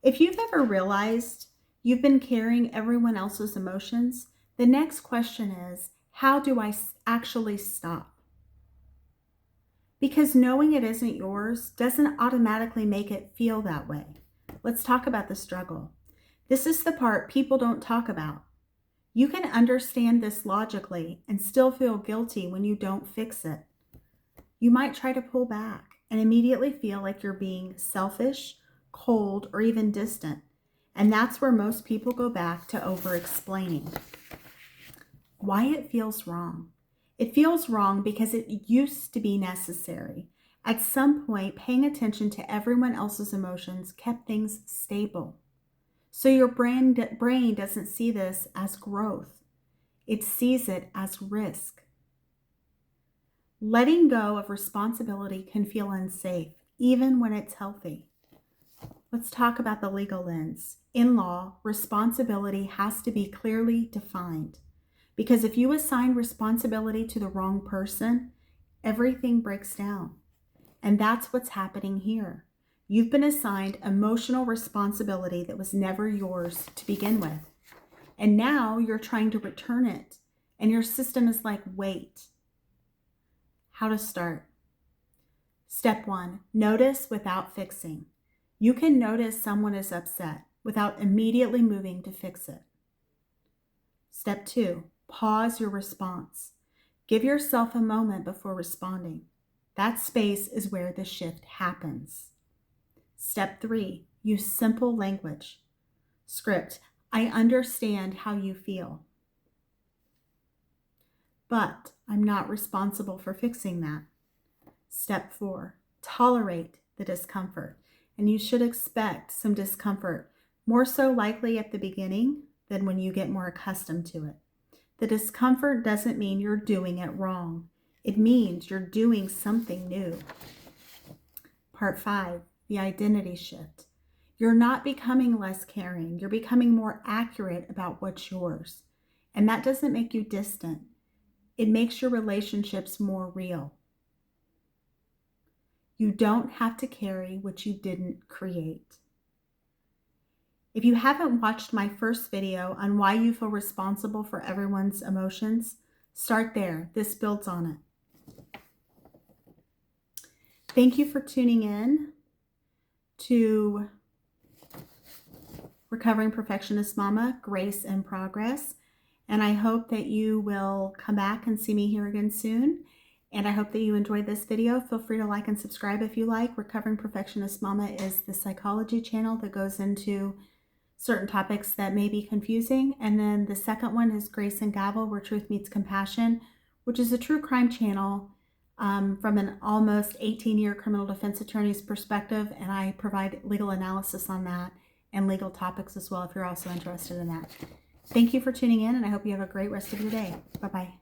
If you've ever realized you've been carrying everyone else's emotions, the next question is, how do I actually stop? Because knowing it isn't yours doesn't automatically make it feel that way. Let's talk about the struggle. This is the part people don't talk about. You can understand this logically and still feel guilty when you don't fix it. You might try to pull back and immediately feel like you're being selfish, cold, or even distant. And that's where most people go back to over-explaining. Why it feels wrong. It feels wrong because it used to be necessary. At some point, paying attention to everyone else's emotions kept things stable. So your brain doesn't see this as growth. It sees it as risk. Letting go of responsibility can feel unsafe, even when it's healthy. Let's talk about the legal lens. In law, responsibility has to be clearly defined. Because if you assign responsibility to the wrong person, everything breaks down. And that's what's happening here. You've been assigned emotional responsibility that was never yours to begin with. And now you're trying to return it. And your system is like, wait. How to start? Step 1, notice without fixing. You can notice someone is upset without immediately moving to fix it. Step 2, pause your response. Give yourself a moment before responding. That space is where the shift happens. Step 3, use simple language. Script, I understand how you feel, but I'm not responsible for fixing that. Step 4, tolerate the discomfort. And you should expect some discomfort, more so likely at the beginning than when you get more accustomed to it. The discomfort doesn't mean you're doing it wrong. It means you're doing something new. Part 5, the identity shift. You're not becoming less caring. You're becoming more accurate about what's yours. And that doesn't make you distant. It makes your relationships more real. You don't have to carry what you didn't create. If you haven't watched my first video on why you feel responsible for everyone's emotions, start there. This builds on it. Thank you for tuning in to Recovering Perfectionist Mama, Grace in Progress. And I hope that you will come back and see me here again soon. And I hope that you enjoyed this video. Feel free to like and subscribe if you like. Recovering Perfectionist Mama is the psychology channel that goes into certain topics that may be confusing. And then the second one is Grace and Gavel, Where Truth Meets Compassion, which is a true crime channel from an almost 18-year criminal defense attorney's perspective. And I provide legal analysis on that and legal topics as well if you're also interested in that. Thank you for tuning in, and I hope you have a great rest of your day. Bye-bye.